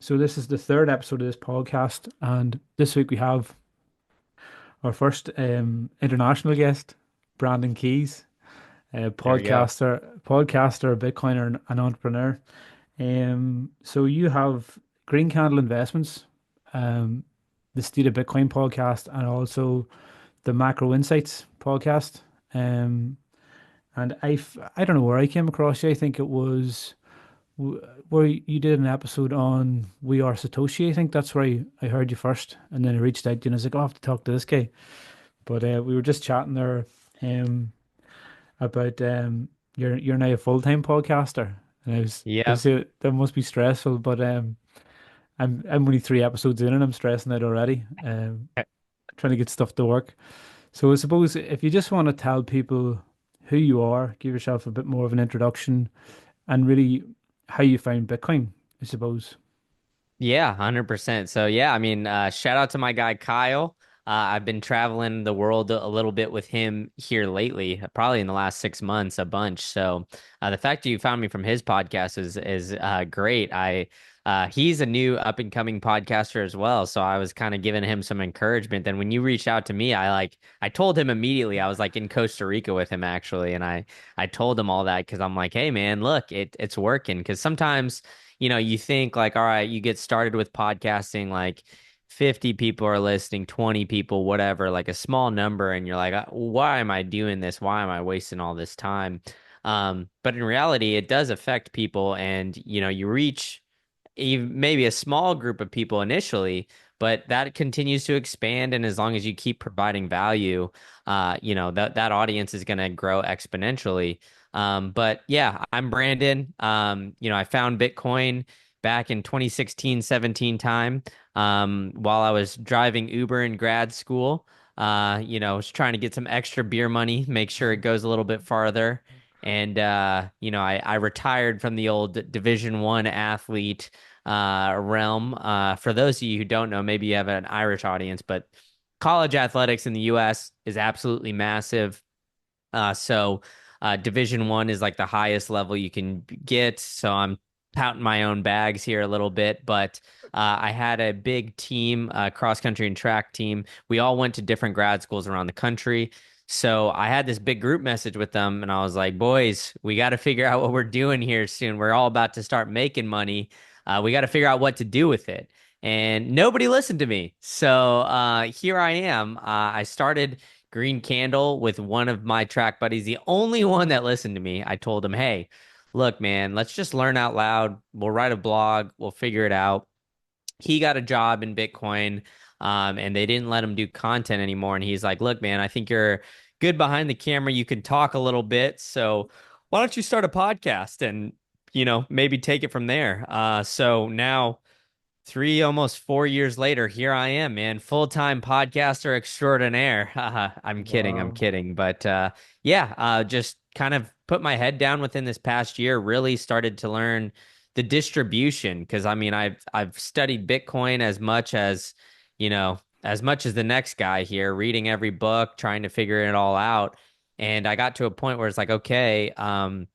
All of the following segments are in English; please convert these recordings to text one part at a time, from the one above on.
So this is the third episode of this podcast, and this week we have our first international guest, Brandon Keys, a There we go. podcaster, Bitcoiner, and an entrepreneur. So you have Green Candle Investments, um, the State of Bitcoin podcast, and also the Macro Insights podcast. Um, and I don't know where I came across you. I think it was where you did an episode on We Are Satoshi. I think that's where I heard you first, and then I reached out to you and I was like, oh, I have to talk to this guy. But we were just chatting there um, about you're now a full-time podcaster, and I was Yep. saying that must be stressful, but I'm only 3 episodes in and I'm stressing out already, trying to get stuff to work. So I suppose if you just want to tell people who you are, give yourself a bit more of an introduction, and really how you found Bitcoin, I suppose. Yeah, 100%. So yeah, I mean, shout out to my guy Kyle. I've been traveling the world a little bit with him here lately, probably in the last 6 months, a bunch. So the fact that you found me from his podcast is great. I He's a new up and coming podcaster as well. So I was kind of giving him some encouragement. Then when you reached out to me, I told him immediately. I was like in Costa Rica with him actually, and I told him all that because I'm like, hey man, look, it's working. Because sometimes you think like, all right, you get started with podcasting, like 50 people are listening, 20 people, whatever, like a small number, and you're like, why am I doing this? Why am I wasting all this time? But in reality, it does affect people, and you reach even maybe a small group of people initially, but that continues to expand, and as long as you keep providing value, that audience is going to grow exponentially. But yeah, I'm Brandon. I found Bitcoin back in 2016, 17 time, while I was driving Uber in grad school. Was trying to get some extra beer money, make sure it goes a little bit farther. And I retired from the old Division 1 athlete realm. For those of you who don't know, maybe you have an Irish audience, but college athletics in the US is absolutely massive. Division 1 is like the highest level you can get. So I'm pouting my own bags here a little bit, but I had a big team, cross country and track team. We all went to different grad schools around the country. So I had this big group message with them, and I was like, boys, we got to figure out what we're doing here soon. We're all about to start making money. We got to figure out what to do with it. And nobody listened to me. So here I am. I started Green Candle with one of my track buddies, the only one that listened to me. I told him, hey, look, man, let's just learn out loud. We'll write a blog, we'll figure it out. He got a job in Bitcoin, and they didn't let him do content anymore. And he's like, look, man, I think you're good behind the camera. You can talk a little bit. So why don't you start a podcast and, maybe take it from there? So now, almost 4 years later, here I am, man, full-time podcaster extraordinaire. I'm kidding, I'm Wow. kidding. But yeah, just kind of put my head down within this past year, really started to learn the distribution because I mean, I've studied Bitcoin as much as the next guy here, reading every book, trying to figure it all out. And I got to a point where it's like, okay, I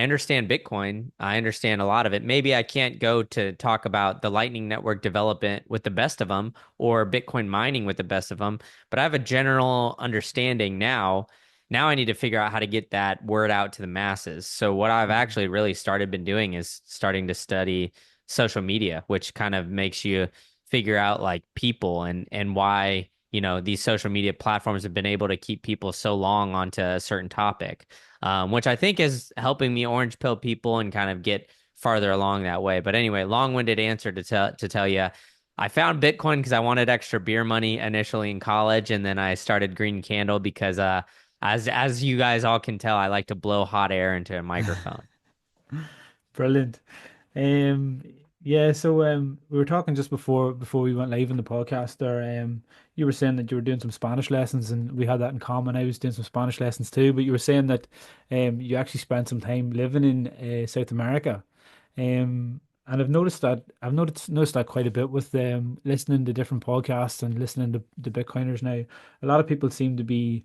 understand Bitcoin. I understand a lot of it. Maybe I can't go to talk about the Lightning Network development with the best of them or Bitcoin mining with the best of them, but I have a general understanding now. Now I need to figure out how to get that word out to the masses. So what I've Mhm. actually really started been doing is starting to study social media, which kind of makes you figure out like people and why, these social media platforms have been able to keep people so long onto a certain topic, which I think is helping me orange pill people and kind of get farther along that way. But anyway, long-winded answer to tell you, I found Bitcoin because I wanted extra beer money initially in college, and then I started Green Candle because as you guys all can tell, I like to blow hot air into a microphone. Brilliant. Um, yeah, so we were talking just before we went live in the podcast there. You were saying that you were doing some Spanish lessons, and we had that in common. I was doing some Spanish lessons too, but you were saying that you actually spent some time living in South America. And I've noticed that quite a bit with listening to different podcasts and listening to the Bitcoiners now. A lot of people seem to be,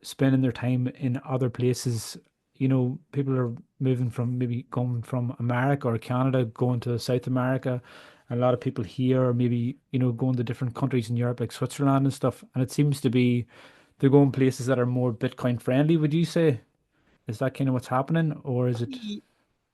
spending their time in other places, people are moving from maybe going from America or Canada going to South America. And a lot of people here are maybe, going to different countries in Europe like Switzerland and stuff. And it seems to be they're going places that are more Bitcoin friendly, would you say? Is that kind of what's happening, or is it?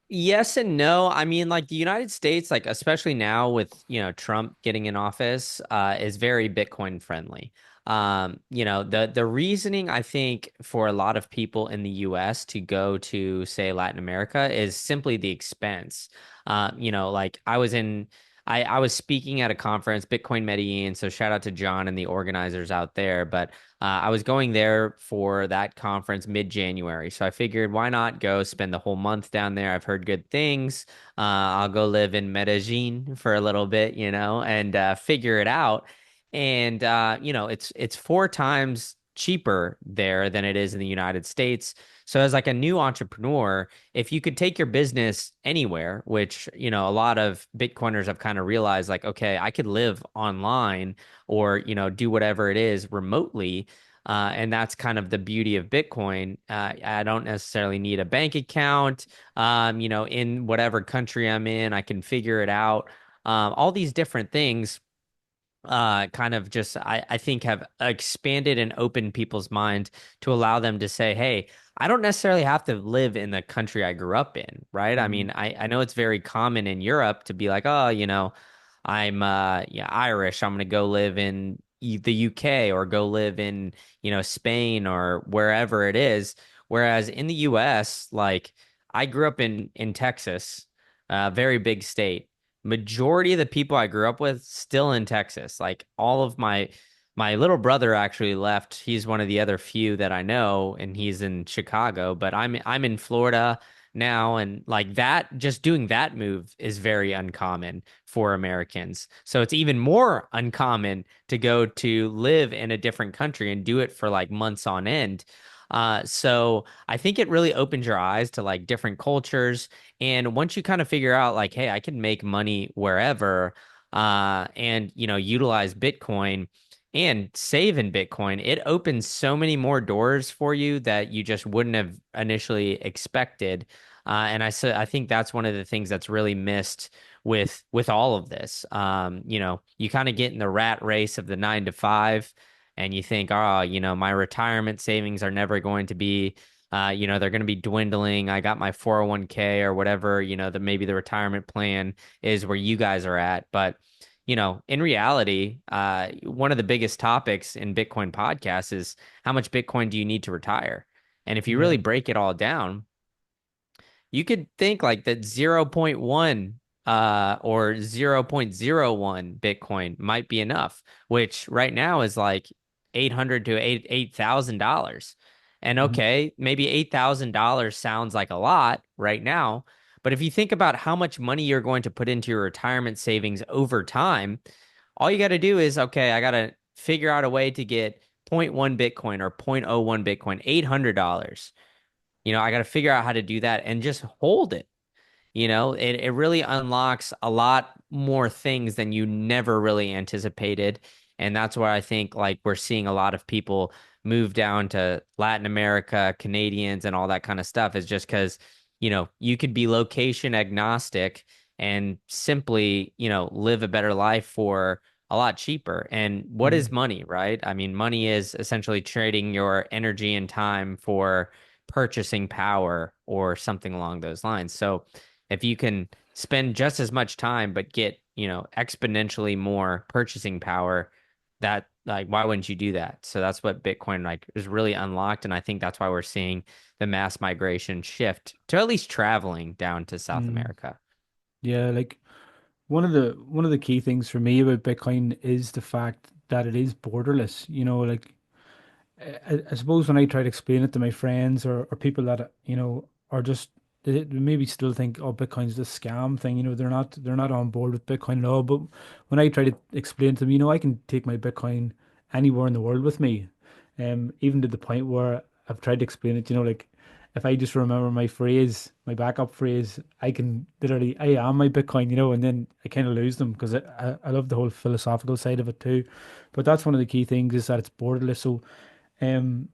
Yes and no. I mean, like the United States, like especially now with, Trump getting in office, is very Bitcoin friendly. The reasoning I think for a lot of people in the US to go to, say, Latin America is simply the expense. Like I was speaking at a conference, Bitcoin Medellin, so shout out to John and the organizers out there, but I was going there for that conference mid-January, so I figured why not go spend the whole month down there. I've heard good things. I'll go live in Medellin for a little bit, and figure it out. And it's four times cheaper there than it is in the United States. So as like a new entrepreneur, if you could take your business anywhere, which, a lot of Bitcoiners have kind of realized like, okay, I could live online or, do whatever it is remotely. And that's kind of the beauty of Bitcoin. I don't necessarily need a bank account. In whatever country I'm in, I can figure it out. All these different things kind of just I think have expanded and opened people's mind to allow them to say, hey, I don't necessarily have to live in the country I grew up in, right? I Mm, mean, I know it's very common in Europe to be like, oh, I'm yeah, Irish. I'm gonna go live in the UK or go live in, Spain or wherever it is. Whereas in the US, like I grew up in Texas, a very big state. Majority of the people I grew up with still in Texas. Like all of my little brother actually left. He's one of the other few that I know, and he's in Chicago, but I'm in Florida now, and like that, just doing that move is very uncommon for Americans. So it's even more uncommon to go to live in a different country and do it for like months on end. So I think it really opens your eyes to like different cultures. And once you kind of figure out like, hey, I can make money wherever, and utilize Bitcoin and save in Bitcoin, it opens so many more doors for you that you just wouldn't have initially expected. I think that's one of the things that's really missed with all of this. You kind of get in the rat race of the 9 to 5, and you think, oh, my retirement savings are never going to be, they're going to be dwindling. I got my 401k or whatever, maybe the retirement plan is where you guys are at. But, in reality, one of the biggest topics in Bitcoin podcasts is how much Bitcoin do you need to retire? And if you really yeah. break it all down, you could think like that zero point 0.1 or 0.01 Bitcoin might be enough, which right now is like 800 to $8,000. And Mhm. okay, maybe $8,000 sounds like a lot right now, but if you think about how much money you're going to put into your retirement savings over time, all you got to do is, okay, I got to figure out a way to get zero point 0.1 Bitcoin or zero point zero 0.01 Bitcoin, $800. I got to figure out how to do that and just hold it. It really unlocks a lot more things than you never really anticipated. And that's why I think like we're seeing a lot of people move down to Latin America, Canadians, and all that kind of stuff is just because, you could be location agnostic and simply, live a better life for a lot cheaper. And what is Mhm. money, right? I mean, money is essentially trading your energy and time for purchasing power or something along those lines. So, if you can spend just as much time but get, exponentially more purchasing power, that like why wouldn't you do that? So that's what Bitcoin like is really unlocked. And I think that's why we're seeing the mass migration shift to at least traveling down to South Mm. America. Yeah, like one of the key things for me about Bitcoin is the fact that it is borderless. Like I suppose when I try to explain it to my friends or people that are just they maybe still think, oh, Bitcoin's this scam thing. They're not on board with Bitcoin at all. But when I try to explain to them, I can take my Bitcoin anywhere in the world with me, even to the point where I've tried to explain it. Like if I just remember my phrase, my backup phrase, I can literally I am my Bitcoin. And then I kind of lose them because I love the whole philosophical side of it too. But that's one of the key things is that it's borderless. So. Um,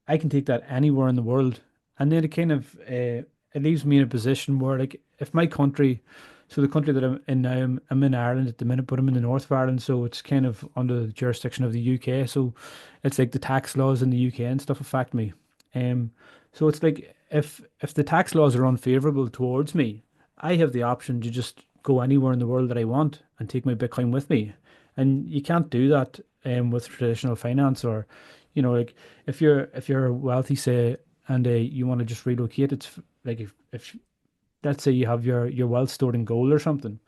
I can take that anywhere in the world. And then it leaves me in a position where, like, if my country, so the country that I'm in now, I'm in Ireland at the minute, but I'm in the north of Ireland, so it's kind of under the jurisdiction of the UK. So it's like the tax laws in the UK and stuff affect me. Um, so it's like if the tax laws are unfavorable towards me, I have the option to just go anywhere in the world that I want and take my Bitcoin with me. And you can't do that with traditional finance, or, like, if you're wealthy, say, and you want to just relocate, like, if let's say you have your wealth stored in gold or something,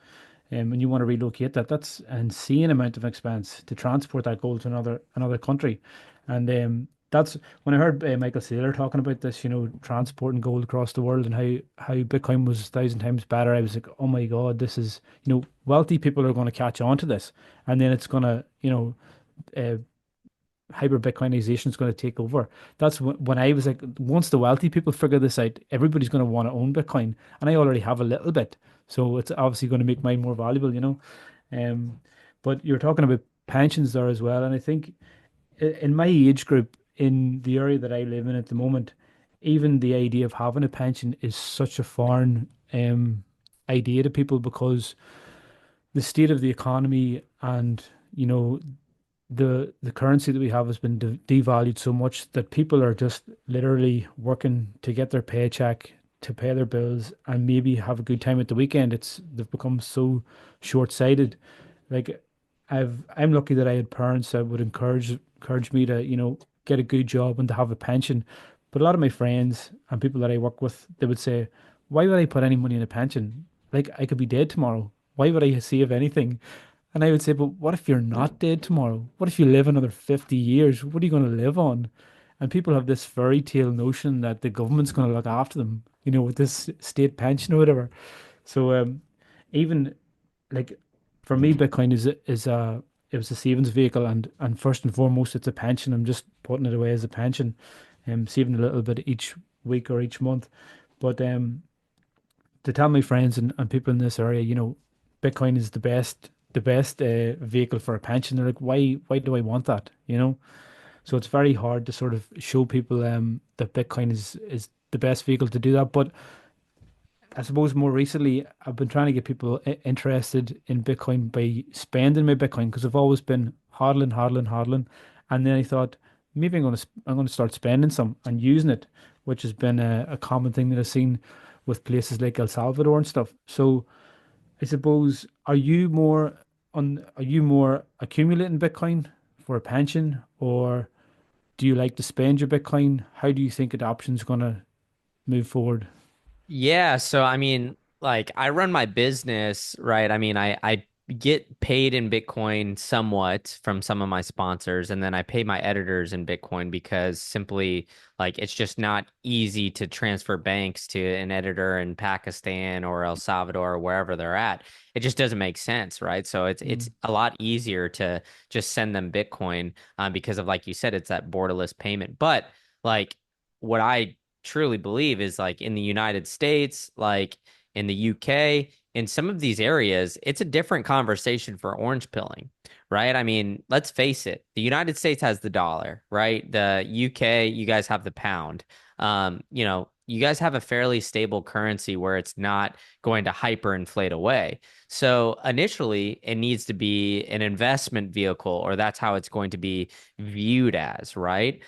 and you want to relocate that, that's an insane amount of expense to transport that gold to another country. And that's when I heard Michael Saylor talking about this, transporting gold across the world, and how Bitcoin was 1,000 times better. I was like, oh my God, this is, wealthy people are going to catch on to this, and then it's going to, uh, hyper Bitcoinization is going to take over. That's when I was like, once the wealthy people figure this out, everybody's going to want to own Bitcoin, and I already have a little bit, so it's obviously going to make mine more valuable. Um, but you're talking about pensions there as well, and I think in my age group, in the area that I live in at the moment, even the idea of having a pension is such a foreign idea to people, because the state of the economy and, you know the currency that we have has been devalued so much that people are just literally working to get their paycheck to pay their bills and maybe have a good time at the weekend. They've become so short-sighted. Like, I'm lucky that I had parents that would encourage me to, get a good job and to have a pension. But a lot of my friends and people that I work with, they would say, "Why would I put any money in a pension? Like, I could be dead tomorrow. Why would I save anything?" And I would say, but what if you're not dead tomorrow? What if you live another 50 years? What are you going to live on? And people have this fairy tale notion that the government's going to look after them, with this state pension or whatever. So even, like, for me, Bitcoin is a it was a savings vehicle, and first and foremost, it's a pension. I'm just putting it away as a pension, saving a little bit each week or each month. But to tell my friends and people in this area, Bitcoin is the best vehicle for a pension. They're like, why do I want that? So it's very hard to sort of show people that Bitcoin is the best vehicle to do that. But I suppose more recently, I've been trying to get people interested in Bitcoin by spending my Bitcoin, because I've always been hodling, hodling, hodling, and then I thought maybe I'm gonna start spending some and using it, which has been a common thing that I've seen with places like El Salvador and stuff. So I suppose, are you more accumulating Bitcoin for a pension, or do you like to spend your Bitcoin? How do you think adoption's gonna move forward? Yeah, so I mean, like I run my business, right? I mean, I get paid in Bitcoin somewhat from some of my sponsors, and then I pay my editors in Bitcoin because simply like it's just not easy to transfer banks to an editor in Pakistan or El Salvador or wherever they're at. It just doesn't make sense, right? So it's Mm, a lot easier to just send them Bitcoin because of like you said, it's that borderless payment. But like what I truly believe is like in the United States, like in the UK, in some of these areas, it's a different conversation for orange pilling, right? I mean, let's face it, the United States has the dollar, right? The UK, you guys have the pound. You guys have a fairly stable currency where it's not going to hyperinflate away. So initially, it needs to be an investment vehicle, or that's how it's going to be viewed as, right?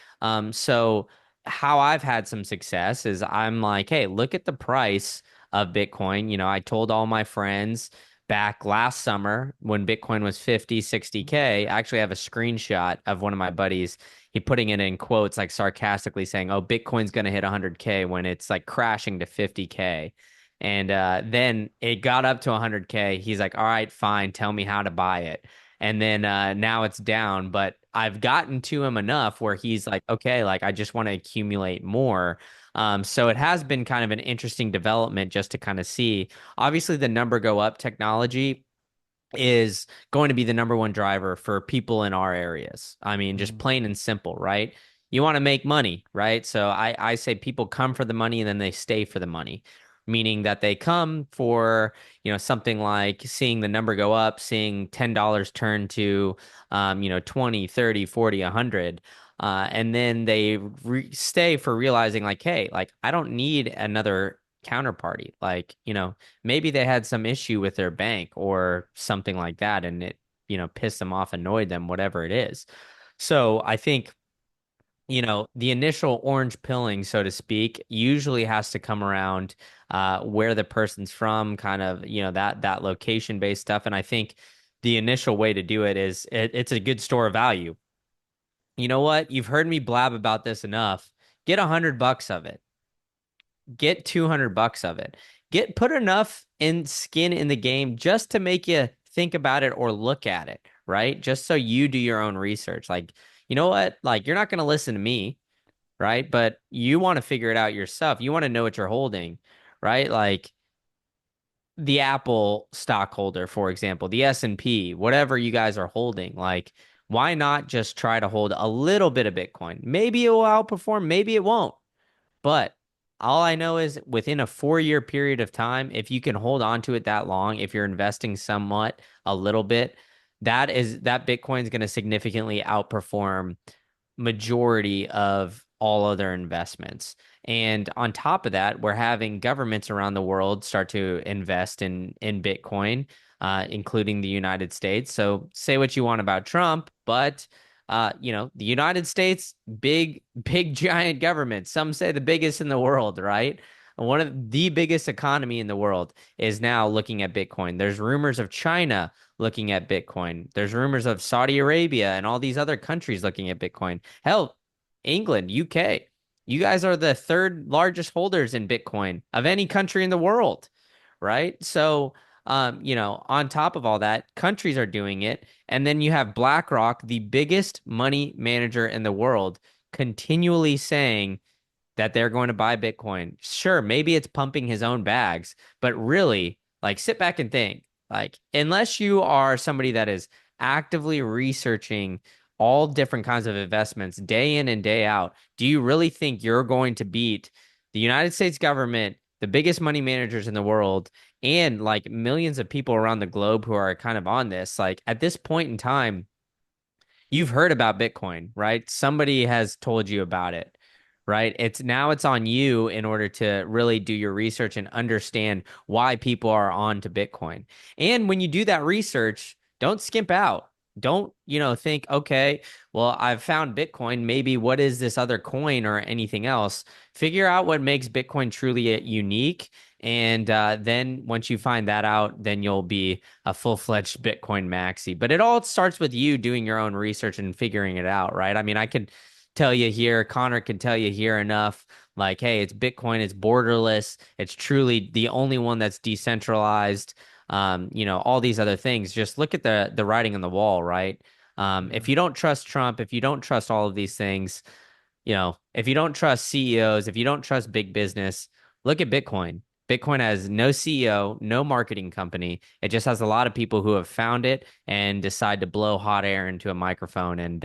So how I've had some success is I'm like, hey, look at the price of Bitcoin. I told all my friends back last summer when Bitcoin was 50, 60K. I actually have a screenshot of one of my buddies. He putting it in quotes, like sarcastically saying, oh, Bitcoin's going to hit 100K when it's like crashing to 50K. And then it got up to 100K. He's like, all right, fine. Tell me how to buy it. And then now it's down, but I've gotten to him enough where he's like, okay, like I just want to accumulate more. So it has been kind of an interesting development just to kind of see. Obviously, the number go up technology is going to be the number one driver for people in our areas. I mean, just mm, plain and simple, right? You want to make money, right? So I say people come for the money and then they stay for the money, meaning that they come for, something like seeing the number go up, seeing $10 turn to, 20, 30, 40, 100. And then they re stay for realizing like, hey, like I don't need another counterparty. Like, maybe they had some issue with their bank or something like that, and it, pissed them off, annoyed them, whatever it is. So I think, the initial orange pilling, so to speak, usually has to come around where the person's from, kind of, that location based stuff. And I think the initial way to do it is it's a good store of value. You know what? You've heard me blab about this enough. Get $100 of it. Get $200 of it. Put enough in skin in the game just to make you think about it or look at it, right? Just so you do your own research. Like, you know what? Like, you're not going to listen to me, right? But you want to figure it out yourself. You want to know what you're holding, right? Like the Apple stockholder, for example, the S&P, whatever you guys are holding, like why not just try to hold a little bit of Bitcoin? Maybe it will outperform, maybe it won't. But all I know is within a 4 year period of time, if you can hold on to it that long, if you're investing somewhat a little bit, that Bitcoin is going to significantly outperform majority of all other investments. And on top of that, we're having governments around the world start to invest in Bitcoin, including the United States. So say what you want about Trump, but the United States, big, big, giant government. Some say the biggest in the world, right? One of the biggest economy in the world is now looking at Bitcoin. There's rumors of China looking at Bitcoin. There's rumors of Saudi Arabia and all these other countries looking at Bitcoin. Hell, England, UK. You guys are the third largest holders in Bitcoin of any country in the world, right? So, on top of all that, countries are doing it. And then you have BlackRock, the biggest money manager in the world, continually saying, that they're going to buy Bitcoin. Sure, maybe it's pumping his own bags, but really, like, sit back and think. Like, unless you are somebody that is actively researching all different kinds of investments day in and day out, do you really think you're going to beat the United States government, the biggest money managers in the world, and like millions of people around the globe who are kind of on this? Like, at this point in time, you've heard about Bitcoin, right? Somebody has told you about it, right? It's on you in order to really do your research and understand why people are on to Bitcoin. And when you do that research, don't skimp out. Don't, think, okay, well, I've found Bitcoin. Maybe what is this other coin or anything else? Figure out what makes Bitcoin truly unique. And then once you find that out, then you'll be a full-fledged Bitcoin maxi. But it all starts with you doing your own research and figuring it out, right? I mean, I can tell you here, Connor can tell you here enough, like, hey, it's Bitcoin, it's borderless, it's truly the only one that's decentralized. All these other things. Just look at the writing on the wall, right? Yeah. If you don't trust Trump, if you don't trust all of these things, if you don't trust CEOs, if you don't trust big business, look at Bitcoin. Bitcoin has no CEO, no marketing company. It just has a lot of people who have found it and decide to blow hot air into a microphone and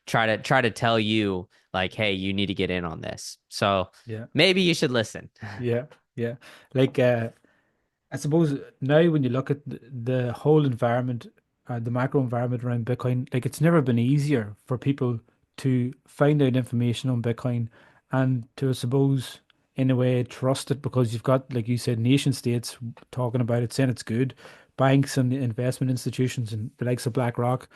try to tell you like, hey, you need to get in on this. So Yeah. maybe you should listen. Yeah. Yeah. Like I suppose now when you look at the whole environment, the macro environment around Bitcoin, like it's never been easier for people to find out information on Bitcoin and to, I suppose, in a way, trust it because you've got, like you said, nation states talking about it, saying it's good, banks and investment institutions and the likes of BlackRock.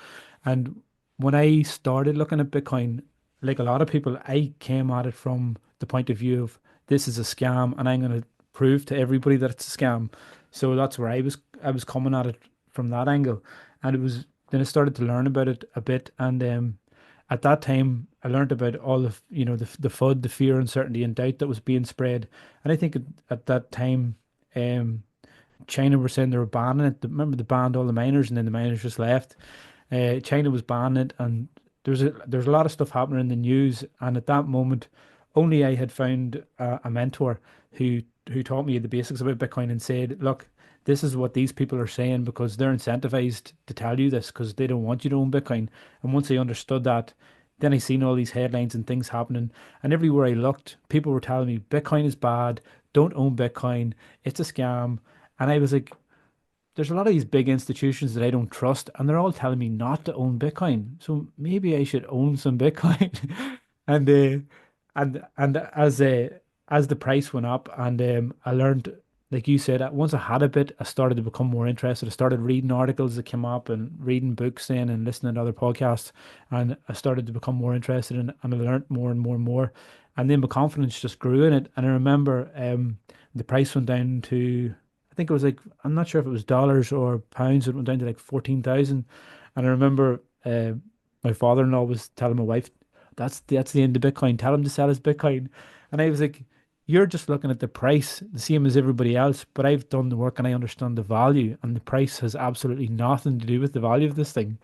And when I started looking at Bitcoin, like a lot of people, I came at it from the point of view of this is a scam and I'm going to prove to everybody that it's a scam. So that's where I was coming at it from that angle. And it was then I started to learn about it a bit. And at that time I learned about all of, the FUD, the fear, uncertainty, and doubt that was being spread. And I think at that time, um China were saying they were banning it. Remember they banned all the miners and then the miners just left. China was banning it, and there's a lot of stuff happening in the news. And at that moment, only I had found a mentor who taught me the basics about Bitcoin and said, "Look, this is what these people are saying because they're incentivized to tell you this because they don't want you to own Bitcoin." And once I understood that, then I seen all these headlines and things happening, and everywhere I looked, people were telling me Bitcoin is bad, don't own Bitcoin, it's a scam, and I was like. there's a lot of these big institutions that I don't trust, and they're all telling me not to own Bitcoin. So maybe I should own some Bitcoin. And and as the price went up, and I learned, like you said, once I had a bit, I started to become more interested. I started reading articles that came up and reading books then and listening to other podcasts, and I started to become more interested in it, and I learned more and more and more, and then my confidence just grew in it. And I remember the price went down to, I think it was like, I'm not sure if it was dollars or pounds. It went down to like 14,000. And I remember my father-in-law was telling my wife, that's the end of Bitcoin. Tell him to sell his Bitcoin. And I was like, you're just looking at the price, the same as everybody else, but I've done the work and I understand the value, and the price has absolutely nothing to do with the value of this thing.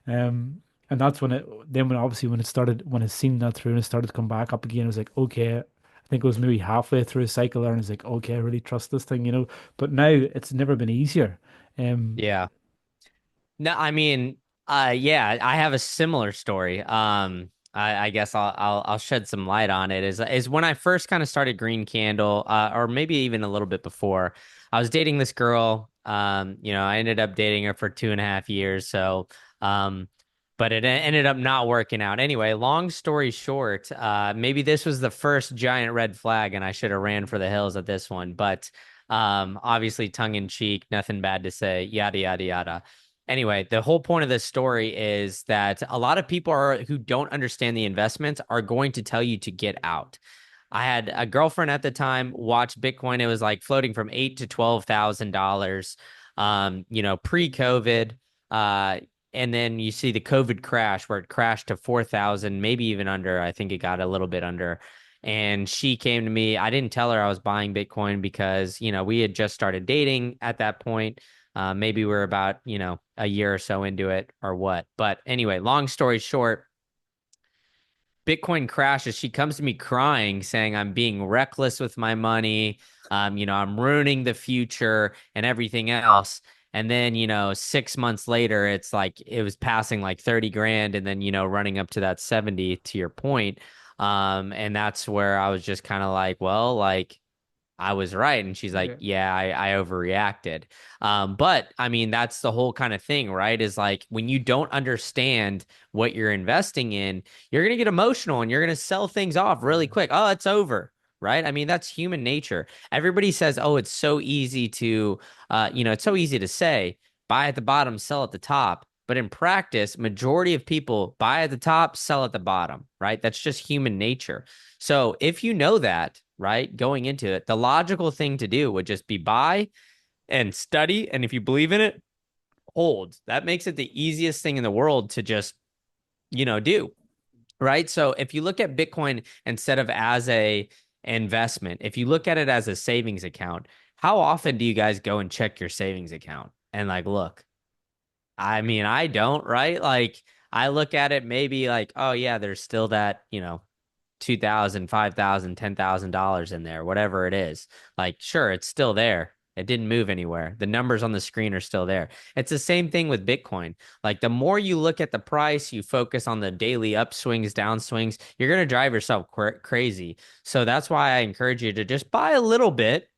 Um, and that's when it, then when obviously when it started, when I seen that through and it started to come back up again, I was like, okay, I think it was maybe halfway through a cycle there, and I was like, okay, I really trust this thing, you know. But now it's never been easier. Um, Yeah. No, I mean, yeah, I have a similar story. I guess I'll shed some light on it. Is when I first kind of started Green Candle, or maybe even a little bit before, I was dating this girl. I ended up dating her for 2.5 years. So, um, but it ended up not working out. Anyway, long story short, maybe this was the first giant red flag, and I should have ran for the hills at this one. But, obviously, tongue in cheek, nothing bad to say, yada yada yada. Anyway, the whole point of this story is that a lot of people who don't understand the investments are going to tell you to get out. I had a girlfriend at the time watch Bitcoin. It was like floating from eight to $12,000, pre-COVID. Uh, and then you see the COVID crash where it crashed to 4,000, maybe even under. I think it got a little bit under. And she came to me. I didn't tell her I was buying Bitcoin because, we had just started dating at that point. Maybe we're about, a year or so into it or what. But anyway, long story short, Bitcoin crashes. She comes to me crying, saying I'm being reckless with my money. I'm ruining the future and everything else. And then, 6 months later, it's like it was passing like 30 grand and then, running up to that 70 to your point. And that's where I was just kind of like, well, like I was right. And she's like, yeah, yeah, I overreacted. But I mean, that's the whole kind of thing, right? Is like when you don't understand what you're investing in, you're going to get emotional and you're going to sell things off really yeah, quick. Oh, it's over. Right. I mean, that's human nature. Everybody says, oh, it's so easy to, it's so easy to say buy at the bottom, sell at the top. But in practice, majority of people buy at the top, sell at the bottom, right? That's just human nature. So if you know that, right, going into it, the logical thing to do would just be buy and study. And if you believe in it, hold. That makes it the easiest thing in the world to just, do. Right. So if you look at Bitcoin instead of as a investment, if you look at it as a savings account, how often do you guys go and check your savings account and like look? I mean, I don't, right? Like I look at it maybe like, oh yeah, there's still that, 2,000, 5,000, $10,000 in there, whatever it is. Like, sure, it's still there. It didn't move anywhere. The numbers on the screen are still there. It's the same thing with Bitcoin. Like, the more you look at the price, you focus on the daily upswings, downswings, you're going to drive yourself crazy. So that's why I encourage you to just buy a little bit.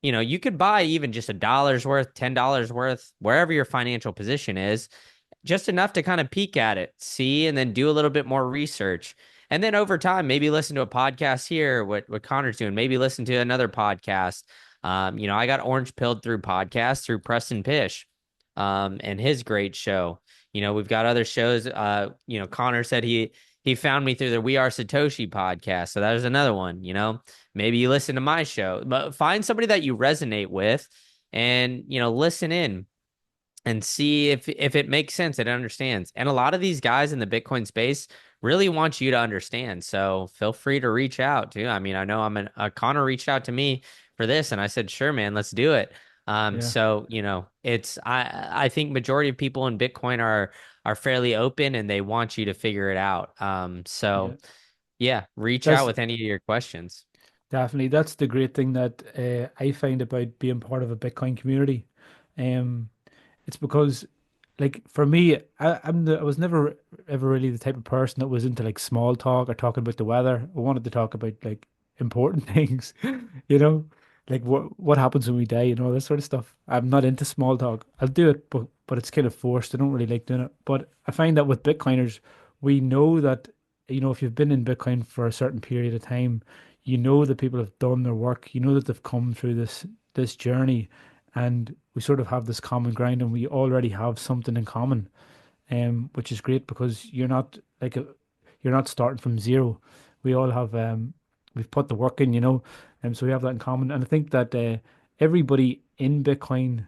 You could buy even just $1 worth, $10 worth, wherever your financial position is, just enough to kind of peek at it, see, and then do a little bit more research. And then over time, maybe listen to a podcast here, what Connor's doing, maybe listen to another podcast. I got orange pilled through podcasts through Preston Pish, and his great show. We've got other shows. Connor said he found me through the We Are Satoshi podcast. So that was another one, maybe you listen to my show, but find somebody that you resonate with and, listen in and see if it makes sense, it understands. And a lot of these guys in the Bitcoin space really want you to understand. So feel free to reach out too. I mean, I know Connor reached out to me for this and I said, sure, man, let's do it. yeah, So, it's I think majority of people in Bitcoin are fairly open and they want you to figure it out. yeah. So yeah, reach out That's with any of your questions. definitely, that's the great thing that I find about being part of a Bitcoin community. Um, it's because, like, for me, I was never ever really the type of person that was into like small talk or talking about the weather. I wanted to talk about like important things, you know. like what happens when we die and all this sort of stuff. I'm not into small talk. I'll do it, but it's kind of forced. I don't really like doing it. But I find that with Bitcoiners, we know that, if you've been in Bitcoin for a certain period of time, you know that people have done their work. You know that they've come through this journey, and we sort of have this common ground, and we already have something in common, which is great because you're not starting from zero. We all have we've put the work in, and so we have that in common. And I think that everybody in Bitcoin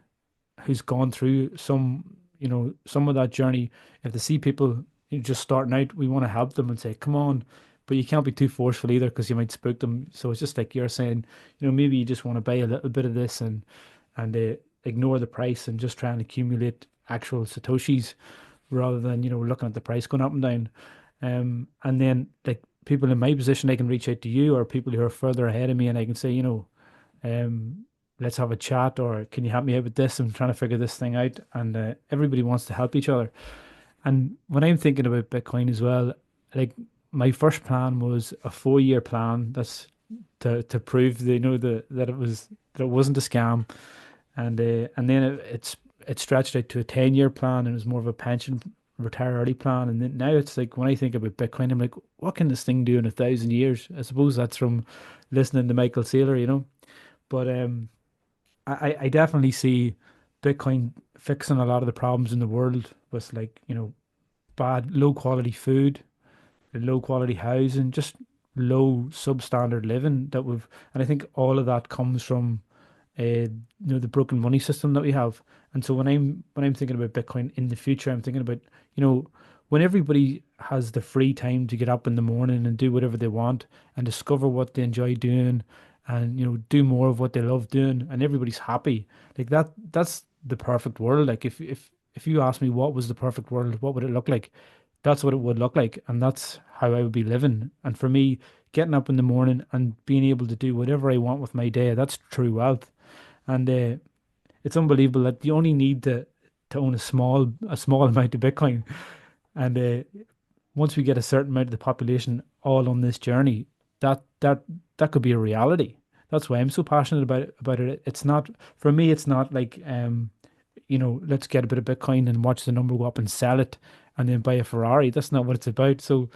who's gone through some of that journey, if they see people just starting out, we want to help them and say, come on. But you can't be too forceful either because you might spook them. So it's just like you're saying, maybe you just want to buy a little bit of this and ignore the price and just try and accumulate actual Satoshis rather than, looking at the price going up and down. And then like people in my position, they can reach out to you or people who are further ahead of me and I can say, um, let's have a chat or can you help me out with this? I'm trying to figure this thing out. And everybody wants to help each other. And when I'm thinking about Bitcoin as well, like my first plan was a 4-year plan. That's to prove that it wasn't a scam, and then it stretched out to a 10-year plan, and it was more of a pension retire early plan. And then now it's like when I think about Bitcoin, I'm like, what can this thing do in 1,000 years? I suppose that's from listening to Michael Saylor, But I definitely see Bitcoin fixing a lot of the problems in the world with like, bad, low quality food, low quality housing, just low substandard living and I think all of that comes from the broken money system that we have. And so when I'm thinking about Bitcoin in the future, I'm thinking about, you know, when everybody has the free time to get up in the morning and do whatever they want and discover what they enjoy doing and, do more of what they love doing and everybody's happy. Like that's the perfect world. Like if you ask me what was the perfect world, what would it look like? That's what it would look like. And that's how I would be living. And for me, getting up in the morning and being able to do whatever I want with my day, that's true wealth. And it's unbelievable that you only need to own a small amount of Bitcoin. And once we get a certain amount of the population all on this journey, that could be a reality. That's why I'm so passionate about it. It's not for me. It's not like let's get a bit of Bitcoin and watch the number go up and sell it, and then buy a Ferrari. That's not what it's about. So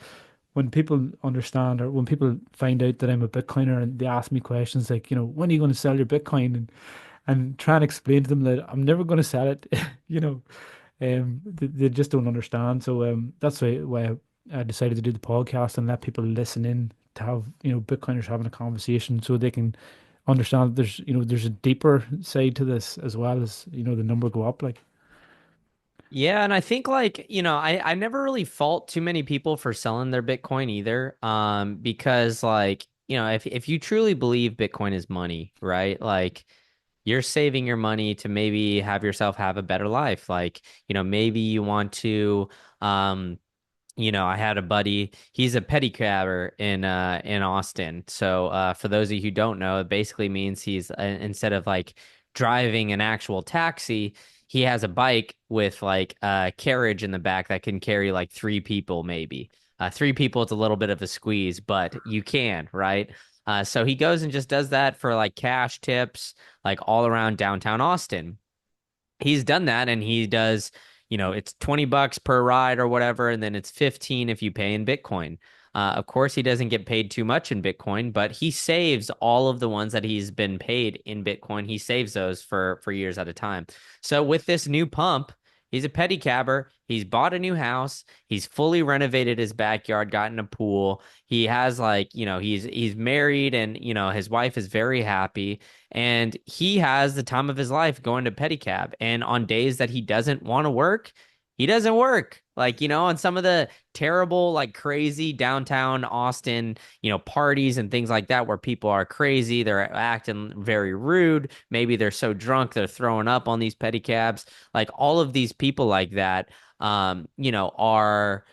when people understand or when people find out that I'm a Bitcoiner and they ask me questions like, when are you going to sell your Bitcoin? And try and explain to them that I'm never going to sell it, you know, they just don't understand. So that's why I decided to do the podcast and let people listen in to have, Bitcoiners having a conversation so they can understand that there's a deeper side to this as well as, the number go up like. Yeah, and I think like, I never really fault too many people for selling their Bitcoin either. Because like, if you truly believe Bitcoin is money, right? Like you're saving your money to maybe have yourself have a better life. Like, maybe you want to I had a buddy, he's a pedicabber in Austin. So for those of you who don't know, it basically means he's instead of like driving an actual taxi, he has a bike with like a carriage in the back that can carry like three people maybe. Three people, it's a little bit of a squeeze, but you can, right? So he goes and just does that for like cash tips, like all around downtown Austin. He's done that and he does, it's $20 per ride or whatever, and then it's 15 if you pay in Bitcoin. Of course, he doesn't get paid too much in Bitcoin, but he saves all of the ones that he's been paid in Bitcoin. He saves those for years at a time. So with this new pump, he's a pedicabber. He's bought a new house. He's fully renovated his backyard, gotten a pool. He has like, he's married and, his wife is very happy. And he has the time of his life going to pedicab. And on days that he doesn't want to work, he doesn't work. Like, on some of the terrible, like crazy downtown Austin, parties and things like that where people are crazy, they're acting very rude. Maybe they're so drunk they're throwing up on these pedicabs. Like all of these people like that, are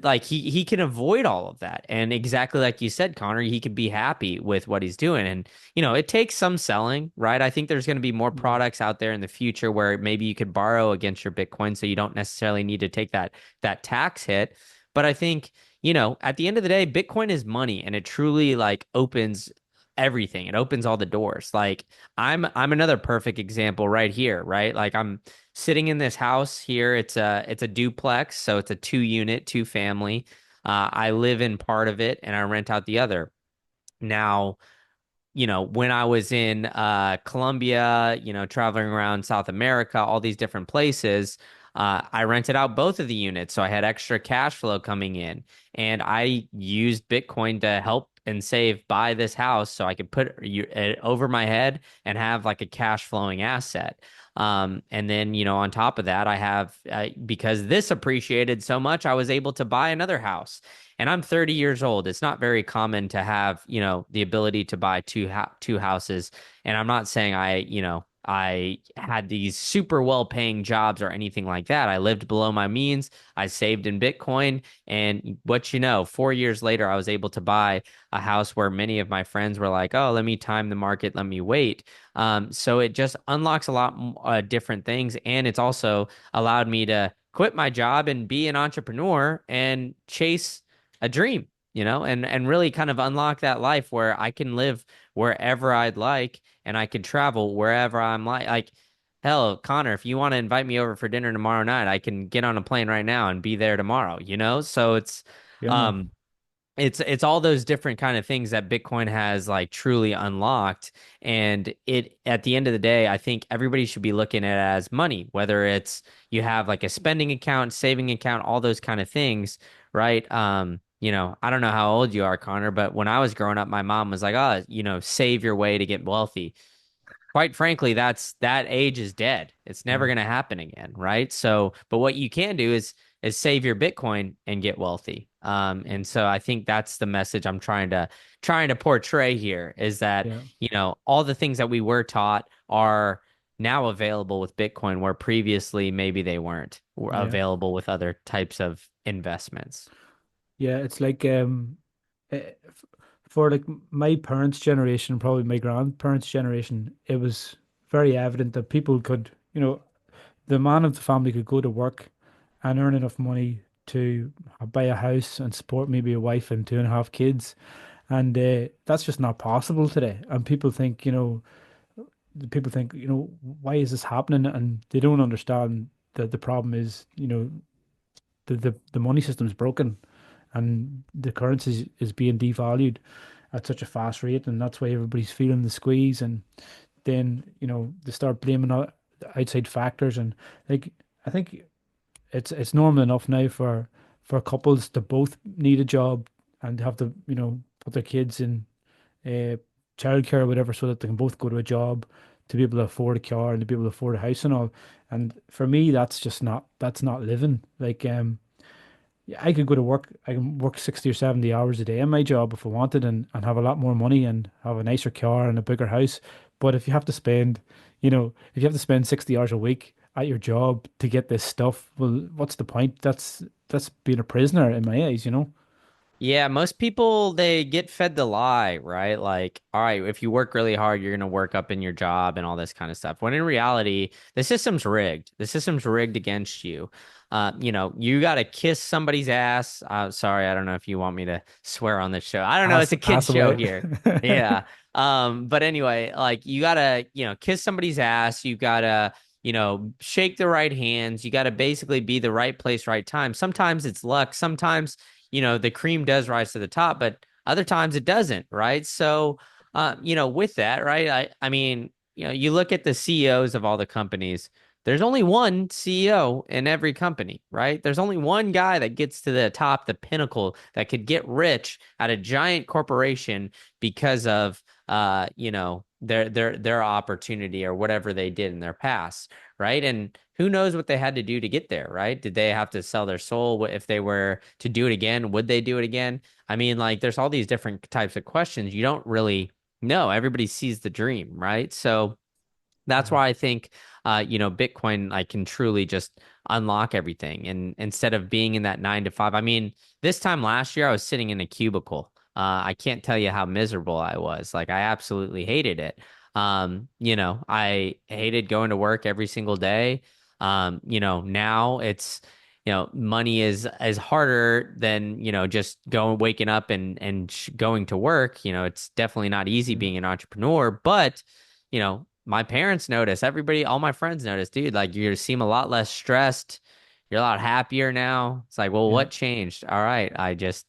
like he can avoid all of that, and exactly like you said, Connor, he could be happy with what he's doing. And it takes some selling, right? I think there's going to be more Yeah. products out there in the future where maybe you could borrow against your Bitcoin, so you don't necessarily need to take that tax hit. But I think at the end of the day, Bitcoin is money, and it truly like opens everything. It opens all the doors. Like I'm another perfect example right here, right? Like I'm sitting in this house here. It's a duplex, so it's a 2 unit, two family. I live in part of it and I rent out the other. Now, when I was in Colombia, traveling around South America, all these different places, I rented out both of the units. So I had extra cash flow coming in. And I used Bitcoin to help and save buy this house so I could put it over my head and have like a cash flowing asset. And then, on top of that, I have, because this appreciated so much, I was able to buy another house. And I'm 30 years old. It's not very common to have, the ability to buy two houses. And I'm not saying I had these super well-paying jobs or anything like that. I lived below my means. I saved in Bitcoin, and 4 years later, I was able to buy a house where many of my friends were like, "Oh, let me time the market, let me wait." So it just unlocks a lot different things, and it's also allowed me to quit my job and be an entrepreneur and chase a dream, and really kind of unlock that life where I can live wherever I'd like and I can travel wherever I'm like hell, Connor, if you want to invite me over for dinner tomorrow night, I can get on a plane right now and be there tomorrow. So Yeah, man. um it's all those different kind of things that Bitcoin has like truly unlocked. And it at the end of the day, I think everybody should be looking at it as money, whether it's you have like a spending account, saving account, all those kind of things, right? I don't know how old you are, Connor, but when I was growing up, my mom was like, "Oh, save your way to get wealthy." Quite frankly, that age is dead. It's never Yeah, going to happen again, right? So, but what you can do is save your Bitcoin and get wealthy. And so I think that's the message I'm trying to portray here is that, yeah, all the things that we were taught are now available with Bitcoin where previously maybe they weren't yeah, available with other types of investments. yeah. It's like for like my parents' generation, probably my grandparents' generation, it was very evident that people could, the man of the family could go to work and earn enough money to buy a house and support maybe a wife and two and a half kids. And that's just not possible today. And people think, why is this happening? And they don't understand that the problem is, the money system is broken and the currency is being devalued at such a fast rate. And that's why everybody's feeling the squeeze. And then, they start blaming outside factors. And like, I think it's normal enough now for couples to both need a job and have to, put their kids in uh, childcare or whatever so that they can both go to a job to be able to afford a car and to be able to afford a house and all. And for me, that's not living. Like, yeah, I could go to work. I can work 60 or 70 hours a day in my job if I wanted and have a lot more money and have a nicer car and a bigger house. But if you have to spend, if you have to spend 60 hours a week at your job to get this stuff, well, what's the point? That's being a prisoner in my eyes. Yeah, most people they get fed the lie, right? Like, all right, if you work really hard, you're gonna work up in your job and all this kind of stuff. When in reality, the system's rigged. The system's rigged against you. You gotta kiss somebody's ass. Sorry, I don't know if you want me to swear on this show. I don't know. It's a kid Ass show away. here. Yeah. But anyway, like you gotta, kiss somebody's ass. You gotta, shake the right hands. You gotta basically be the right place, right time. Sometimes it's luck. Sometimes the cream does rise to the top, but other times it doesn't, right? So, with that, right? I mean, you look at the CEOs of all the companies, there's only one CEO in every company, right? There's only one guy that gets to the top, the pinnacle, that could get rich at a giant corporation because of their opportunity or whatever they did in their past, right? And who knows what they had to do to get there, right? Did they have to sell their soul? If they were to do it again, would they do it again? I mean, like, there's all these different types of questions. You don't really know. Everybody sees the dream, right? So that's Yeah. why I think, Bitcoin, I can truly just unlock everything. And instead of being in that 9 to 5, I mean, this time last year, I was sitting in a cubicle. I can't tell you how miserable I was. Like, I absolutely hated it. I hated going to work every single day. Now money is harder than, just going waking up and going to work. It's definitely not easy Yeah. being an entrepreneur, but my parents notice, everybody, all my friends notice, dude, like you seem a lot less stressed. You're a lot happier now. It's like, well, Yeah. what changed? All right, I just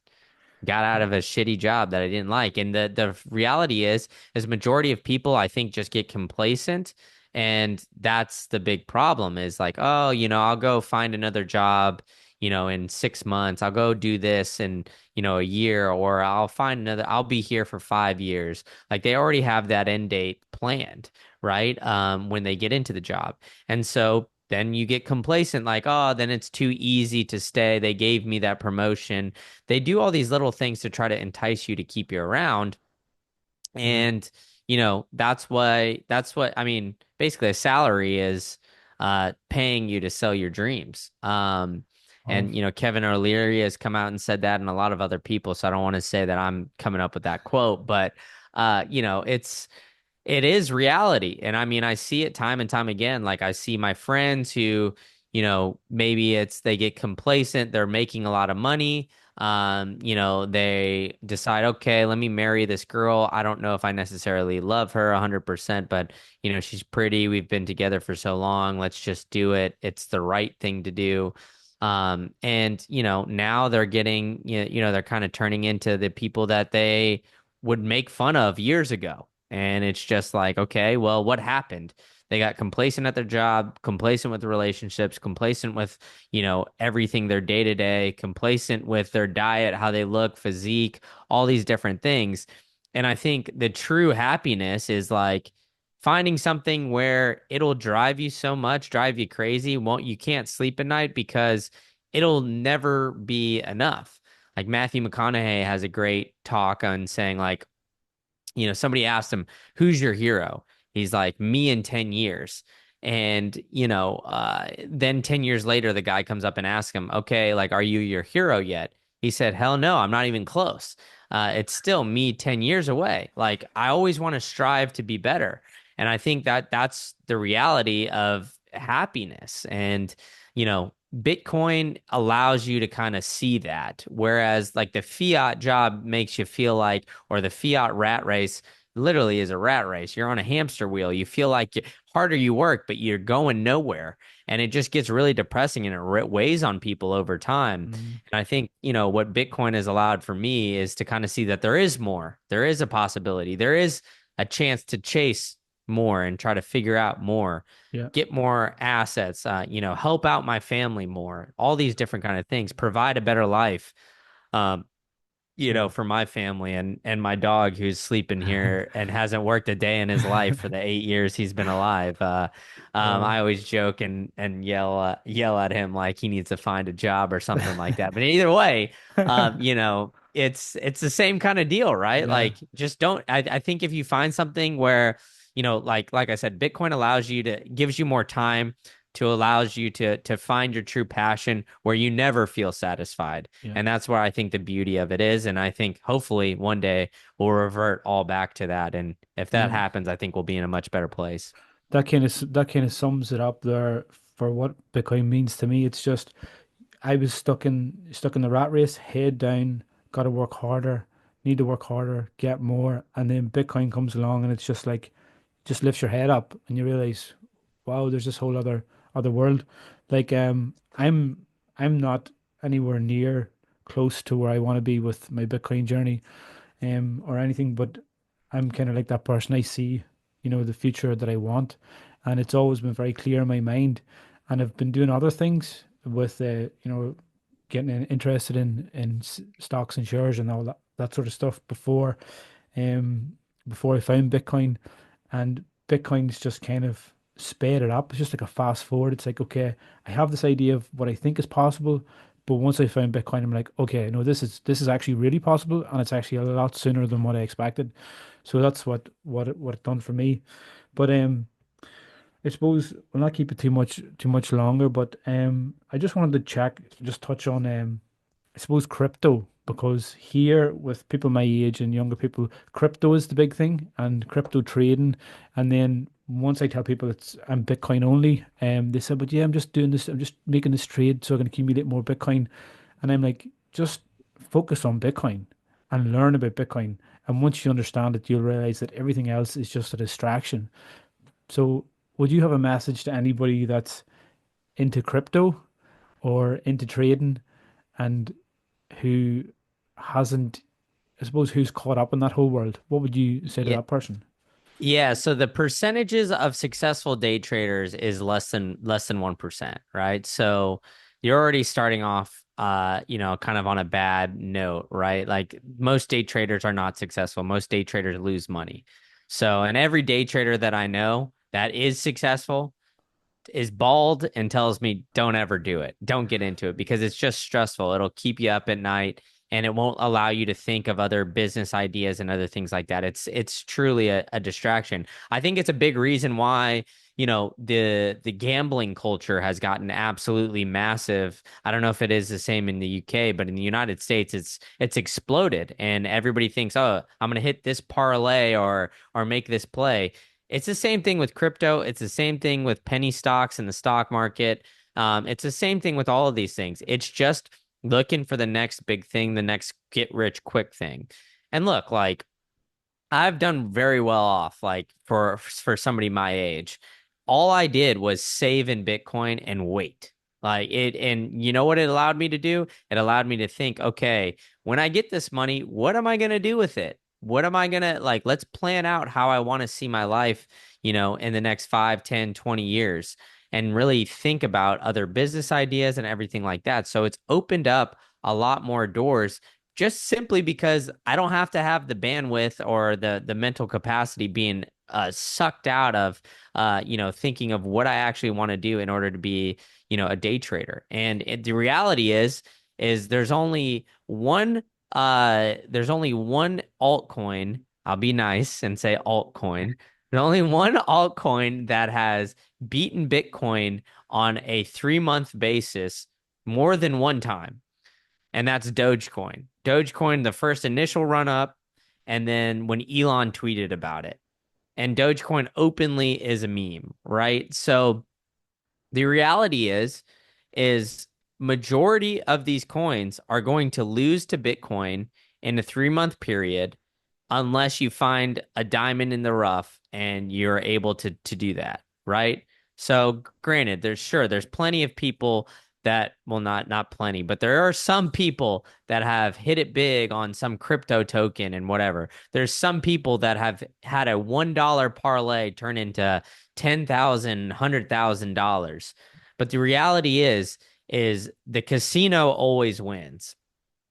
got out Yeah. of a shitty job that I didn't like. And the reality is majority of people I think just get complacent. And that's the big problem is like, oh, I'll go find another job, in 6 months. I'll go do this in, a year, or I'll be here for 5 years. Like they already have that end date planned, right? When they get into the job. And so then you get complacent, like, oh, then it's too easy to stay. They gave me that promotion. They do all these little things to try to entice you to keep you around. Yeah. And, that's what I mean, basically a salary is paying you to sell your dreams. Oh, And Kevin O'Leary has come out and said that, and a lot of other people. So I don't want to say that I'm coming up with that quote, but it is reality. And I mean, I see it time and time again. Like I see my friends who, maybe they get complacent, they're making a lot of money. They decide, okay, let me marry this girl. I don't know if I necessarily love her 100%, but she's pretty. We've been together for so long. Let's just do it. It's the right thing to do. And now they're getting, they're kind of turning into the people that they would make fun of years ago. And it's just like, okay, well, what happened? They got complacent at their job, complacent with the relationships, complacent with, everything their day to day, complacent with their diet, how they look, physique, all these different things. And I think the true happiness is like finding something where it'll drive you so much, drive you crazy, you can't sleep at night because it'll never be enough. Like Matthew McConaughey has a great talk on saying like, somebody asked him, who's your hero? He's like, me in 10 years. And, then 10 years later, the guy comes up and asks him, okay, like, are you your hero yet? He said, hell no, I'm not even close. It's still me 10 years away. Like, I always want to strive to be better. And I think that that's the reality of happiness. And, Bitcoin allows you to kind of see that. Whereas, like, the fiat job makes you feel like, or the fiat rat race literally is a rat race. You're on a hamster wheel. You feel like harder you work, but you're going nowhere. And it just gets really depressing and it weighs on people over time. mm, And I think, what Bitcoin has allowed for me is to kind of see that there is more. There is a possibility. There is a chance to chase more and try to figure out more, yeah. get more assets, help out my family more, all these different kind of things, provide a better life. Um, Yeah. for my family and my dog who's sleeping here and hasn't worked a day in his life for the 8 years he's been alive. Oh, I always joke and yell at him like he needs to find a job or something like that. But either way, it's the same kind of deal, right? yeah. Like just don't. I think if you find something where like I said, Bitcoin gives you more time to allows you to find your true passion where you never feel satisfied. Yeah. And that's where I think the beauty of it is. And I think hopefully one day we'll revert all back to that. And if that Yeah. happens, I think we'll be in a much better place. That kind of sums it up there for what Bitcoin means to me. It's just I was stuck in the rat race, head down, got to work harder, need to work harder, get more, and then Bitcoin comes along and it's just like just lifts your head up and you realize, wow, there's this whole other world. Like I'm not anywhere near close to where I want to be with my Bitcoin journey or anything, but I'm kind of like that person. I see, the future that I want, and it's always been very clear in my mind. And I've been doing other things with, getting interested in stocks and shares and all that sort of stuff um, before I found Bitcoin, and Bitcoin's just kind of sped it up. It's just like a fast forward. It's like, okay, I have this idea of what I think is possible, but once I found Bitcoin, I'm like, okay, no, this is actually really possible, and it's actually a lot sooner than what I expected. So that's what it done for me. But I suppose we'll not keep it too much longer. But I just wanted to just touch on I suppose crypto, because here with people my age and younger people, crypto is the big thing and crypto trading. And then once I tell people it's I'm Bitcoin only, they said, but yeah, I'm just doing this, I'm just making this trade so I can accumulate more Bitcoin. And I'm like, just focus on Bitcoin and learn about Bitcoin. And once you understand it, you'll realize that everything else is just a distraction. So, would you have a message to anybody that's into crypto or into trading and who hasn't, I suppose, who's caught up in that whole world? What would you say to Yeah. that person? Yeah, so the percentages of successful day traders is less than 1%, right? So you're already starting off kind of on a bad note, right? Like most day traders are not successful. Most day traders lose money. So, and every day trader that I know that is successful is bald and tells me don't ever do it. Don't get into it because it's just stressful. It'll keep you up at night and it won't allow you to think of other business ideas and other things like that. It's truly a distraction. I think it's a big reason why, the gambling culture has gotten absolutely massive. I don't know if it is the same in the UK, but in the United States it's exploded and everybody thinks, "Oh, I'm going to hit this parlay or make this play." It's the same thing with crypto. It's the same thing with penny stocks in the stock market. It's the same thing with all of these things. It's just looking for the next big thing, the next get rich quick thing. And look, like I've done very well off, like for somebody my age. All I did was save in Bitcoin and wait. And you know what it allowed me to do? It allowed me to think, okay, when I get this money, what am I gonna do with it? What am I gonna like? Let's plan out how I want to see my life, in the next 5, 10, 20 years, and really think about other business ideas and everything like that. So it's opened up a lot more doors just simply because I don't have to have the bandwidth or the mental capacity being sucked out of thinking of what I actually want to do in order to be a day trader. And the reality is there's only one altcoin. I'll be nice and say altcoin. There's only one altcoin that has beaten Bitcoin on a 3-month basis more than one time, and that's Dogecoin. Dogecoin, the first initial run up, and then when Elon tweeted about it. And Dogecoin openly is a meme, right? So the reality is majority of these coins are going to lose to Bitcoin in a 3-month period unless you find a diamond in the rough and you're able to do that, right? So granted, there's plenty of people that, well, not plenty, but there are some people that have hit it big on some crypto token and whatever. There's some people that have had a $1 parlay turn into 10,000, $100,000. But the reality is the casino always wins,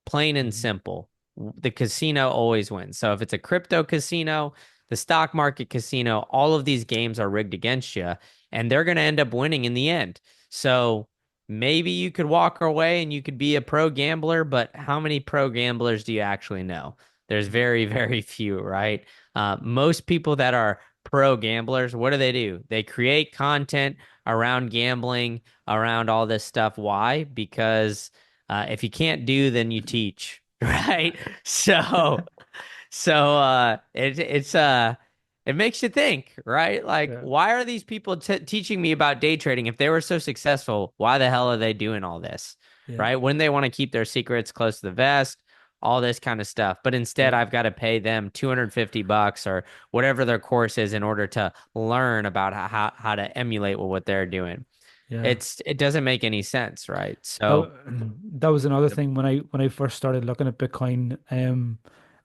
plain and Mhm. simple. The casino always wins. So if it's a crypto casino, the stock market casino, all of these games are rigged against you, and they're going to end up winning in the end. So maybe you could walk away and you could be a pro gambler, but how many pro gamblers do you actually know? There's very, very few, right? Most people that are pro gamblers, what do? They create content around gambling, around all this stuff. Why? Because if you can't do, then you teach, right? So it makes you think, right? Like, Yeah, why are these people t teaching me about day trading? If they were so successful, why the hell are they doing all this, yeah, right? Wouldn't they want to keep their secrets close to the vest, all this kind of stuff? But instead, yeah, I've got to pay them $250 or whatever their course is in order to learn about how to emulate what they're doing. yeah. It doesn't make any sense, right? That So. that was another thing when I first started looking at Bitcoin.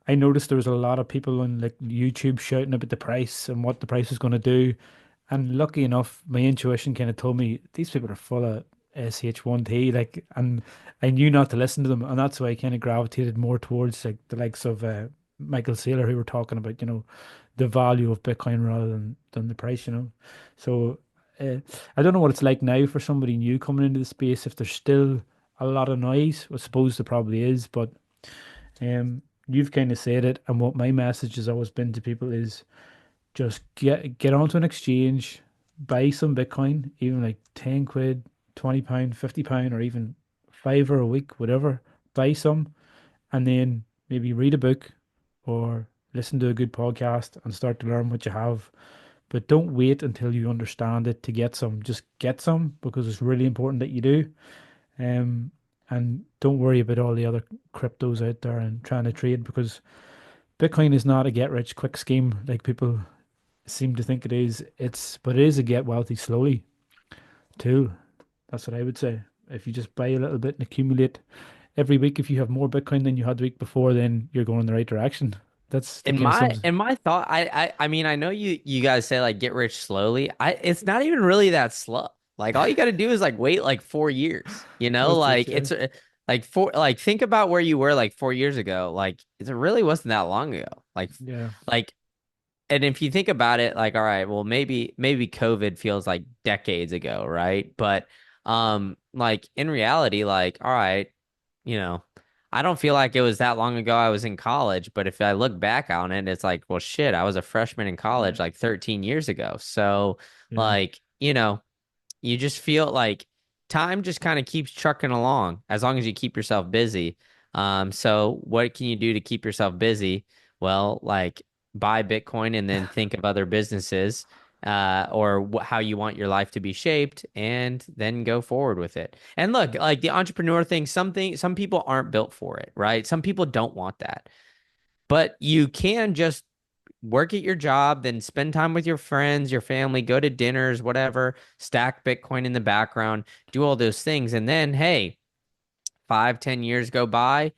I noticed there was a lot of people on like YouTube shouting about the price and what the price was going to do. And lucky enough, my intuition kind of told me these people are full of SH1T, like, and I knew not to listen to them, and that's why I kind of gravitated more towards like the likes of Michael Saylor, who were talking about, the value of Bitcoin rather than the price. So uh, I don't know what it's like now for somebody new coming into the space. If there's still a lot of noise, I suppose there probably is, but you've kind of said it, and what my message has always been to people is just get onto an exchange, buy some Bitcoin, even like 10 quid, £20, £50, or even fiver a week, whatever. Buy some and then maybe read a book or listen to a good podcast and start to learn what you have. but don't wait until you understand it to get some. Just get some because it's really important that you do. Um, and don't worry about all the other cryptos out there and trying to trade because Bitcoin is not a get rich quick scheme like people seem to think it is. But it is a get wealthy slowly tool. That's what I would say. If you just buy a little bit and accumulate every week, if you have more Bitcoin than you had the week before, then you're going in the right direction. That In kind of my sums. in my thought, I mean, I know you guys say like get rich slowly. It's not even really that slow. Like all you got to do is like wait like 4 years. You know, That's it, like yeah. it's like think about where you were like 4 years ago. Like it really wasn't that long ago. Yeah. Like and if you think about it, like all right, well maybe COVID feels like decades ago, right? But like in reality, like all right, you know, I don't feel like it was that long ago I was in college, but if I look back on it, it's like, well, shit, I was a freshman in Yeah. college like 13 years ago. So, Yeah. like, you just feel like time just kind of keeps trucking along as long as you keep yourself busy. So what can you do to keep yourself busy? Well, like buy Bitcoin and then think of other businesses or how you want your life to be shaped and then go forward with it. And look, Yeah. like the entrepreneur thing, some people aren't built for it, right? Some people don't want that. But you can just work at your job, then spend time with your friends, your family, go to dinners, whatever, stack Bitcoin in the background, do all those things. And then, hey, 5, 10 years go by,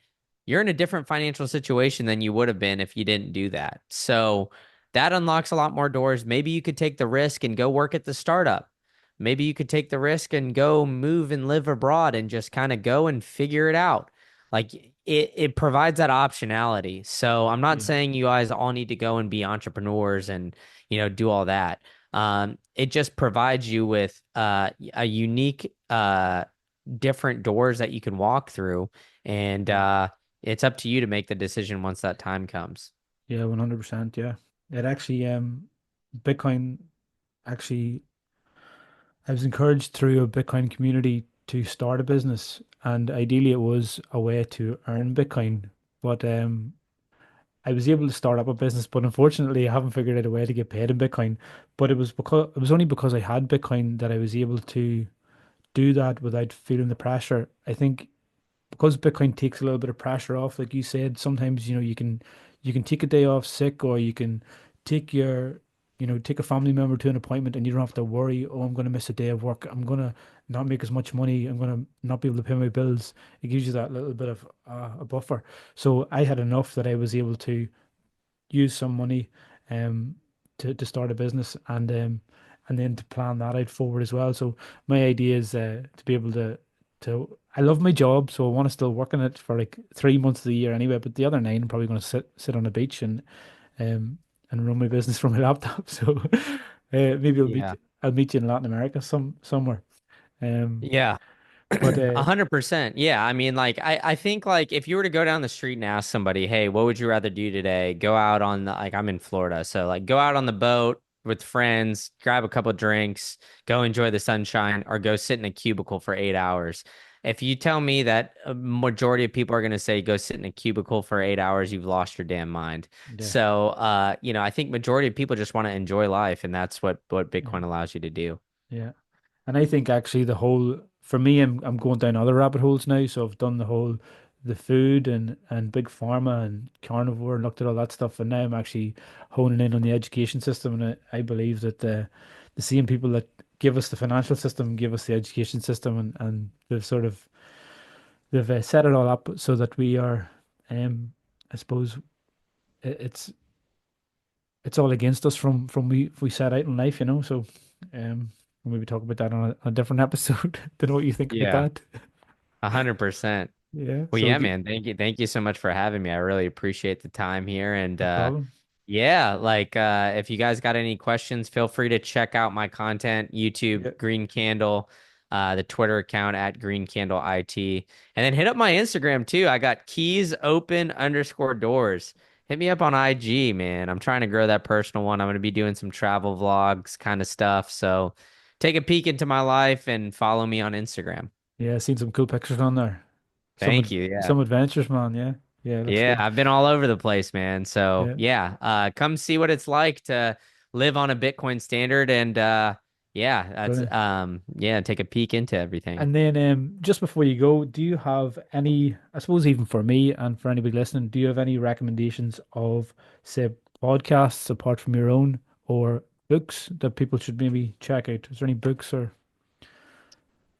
you're in a different financial situation than you would have been if you didn't do that. So that unlocks a lot more doors. Maybe you could take the risk and go work at the startup. Maybe you could take the risk and go move and live abroad and just kind of go and figure it out. Like it provides that optionality. So I'm not Yeah. saying you guys all need to go and be entrepreneurs and, do all that. It just provides you with a unique different doors that you can walk through, and Yeah. it's up to you to make the decision once that time comes. Yeah. 100%. Yeah. It actually, Bitcoin actually, I was encouraged through a Bitcoin community to start a business, and ideally it was a way to earn Bitcoin. But I was able to start up a business, but unfortunately, I haven't figured out a way to get paid in Bitcoin. But it was only because I had Bitcoin that I was able to do that without feeling the pressure. I think because Bitcoin takes a little bit of pressure off, like you said, sometimes you can take a day off sick, or you can take your take a family member to an appointment, and you don't have to worry, oh, I'm going to miss a day of work. I'm going to not make as much money. I'm going to not be able to pay my bills. It gives you that little bit of a buffer. So I had enough that I was able to use some money um to start a business, and then to plan that out forward as well. So my idea is to be able to I love my job, so I want to still work in it for like 3 months of the year anyway, but the other nine I'm probably going to sit on a beach um and run my business from my laptop. So maybe Yeah. I'll meet you in Latin America somewhere. Yeah. But 100%. Yeah. I mean, like, I think like if you were to go down the street and ask somebody, hey, what would you rather do today? Go out on like I'm in Florida, so like go out on the boat with friends, grab a couple drinks, go enjoy the sunshine, or go sit in a cubicle for 8 hours. If you tell me that a majority of people are going to say go sit in a cubicle for 8 hours, you've lost your damn mind. yeah, So, I think majority of people just want to enjoy life, and that's what yeah. Bitcoin allows you to do. Yeah. And I think actually the whole for me I'm going down other rabbit holes now. So I've done the food and big pharma and carnivore and looked at all that stuff, and now I'm actually honing in on the education system, and I believe that the same people that give us the financial system give us the education system, and they've set it all up so that we are I suppose it's all against us from we set out in life, So we'll maybe talk about that on a different episode. Don't know what you think about Yeah, that. 100%. Yeah. Well, So yeah, man. Thank you. Thank you so much for having me. I really appreciate the time here. And no problem. yeah, like if you guys got any questions, feel free to check out my content, YouTube, Yeah. Green Candle, the Twitter account at Green Candle IT. And then hit up my Instagram too. I got keys open underscore doors. Hit me up on IG, man. I'm trying to grow that personal one. I'm going to be doing some travel vlogs kind of stuff. So take a peek into my life and follow me on Instagram. Yeah. Seen some cool pictures on there. Thank you. Yeah. Some adventures, man. Yeah. Yeah. Looks Yeah, good. I've been all over the place, man. So Yeah. yeah, come see what it's like to live on a Bitcoin standard and yeah, that's Brilliant. yeah, take a peek into everything. And then just before you go, do you have any, I suppose even for me and for anybody listening, do you have any recommendations of, say, podcasts apart from your own or books that people should maybe check out? Is there any books or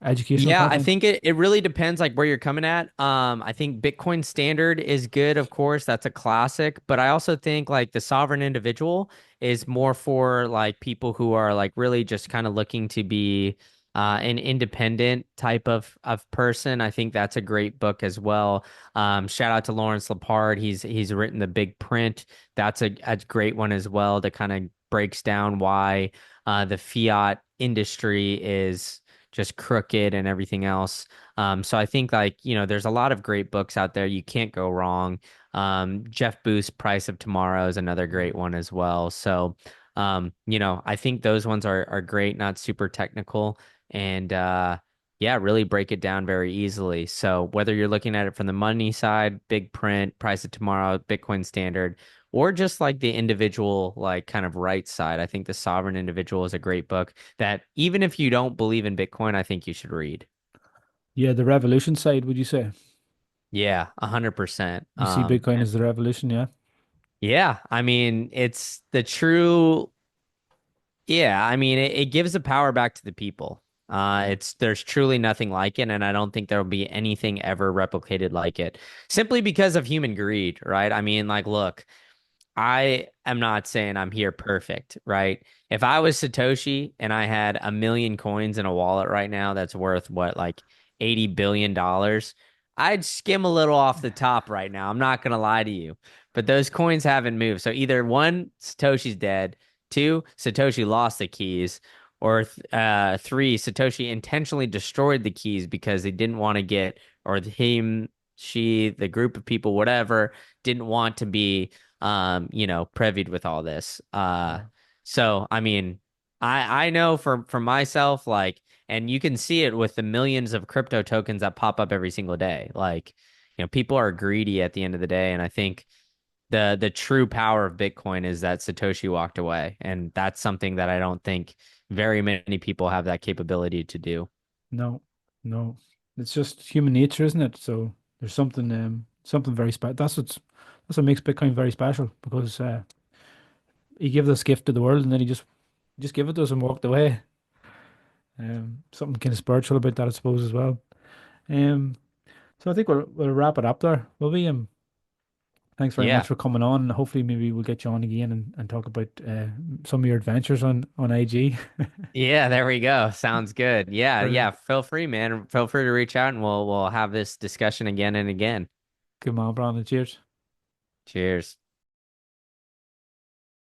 educational Yeah, I content? think it really depends like where you're coming at. I think Bitcoin Standard is good, of course, that's a classic, but I also think like the Sovereign Individual is more for like people who are like really just kind of looking to be an independent type of person. I think that's a great book as well. Shout out to Lawrence Lepard. He's written The Big Print. That's a great one as well that kind of breaks down why the fiat industry is just crooked and everything else. So I think like, there's a lot of great books out there. You can't go wrong. Jeff Booth's Price of Tomorrow is another great one as well. So, I think those ones are great, not super technical and yeah, really break it down very easily. So whether you're looking at it from the money side, big print, Price of Tomorrow, Bitcoin Standard, or just like the individual, like kind of right side, I think The Sovereign Individual is a great book that even if you don't believe in Bitcoin, I think you should read. Yeah, the revolution side, would you say? Yeah, 100%. You see Bitcoin as the revolution, yeah? Yeah, I mean, it's the true, yeah, I mean, it gives the power back to the people. There's truly nothing like it, and I don't think there will be anything ever replicated like it, simply because of human greed, right? I mean, like, look, I am not saying I'm here perfect, right? If I was Satoshi and I had a million coins in a wallet right now that's worth what, like $80 billion, I'd skim a little off the top right now. I'm not gonna lie to you. But those coins haven't moved. So either one, Satoshi's dead, two, Satoshi lost the keys, or three, Satoshi intentionally destroyed the keys because they didn't want to get, or him, she, the group of people, whatever, didn't want to be previed with all this. Yeah. So I mean, I know for myself, like, and you can see it with the millions of crypto tokens that pop up every single day. Like, people are greedy at the end of the day, and I think the true power of Bitcoin is that Satoshi walked away, and that's something that I don't think very many people have that capability to do. No, no. It's just human nature, isn't it? So there's something very special. That's what makes Bitcoin very special because he gave this gift to the world and then he just gave it to us and walked away. Something kind of spiritual about that, I suppose, as well. Um, so I think we'll wrap it up there. Will we? Thanks very much Yeah. for coming on. And hopefully, maybe we'll get you on again and talk about some of your adventures on IG. Yeah, there we go. Sounds good. Yeah, Brilliant. yeah. Feel free, man. Feel free to reach out and we'll have this discussion again and again. Good man, Brandon. Cheers. Cheers.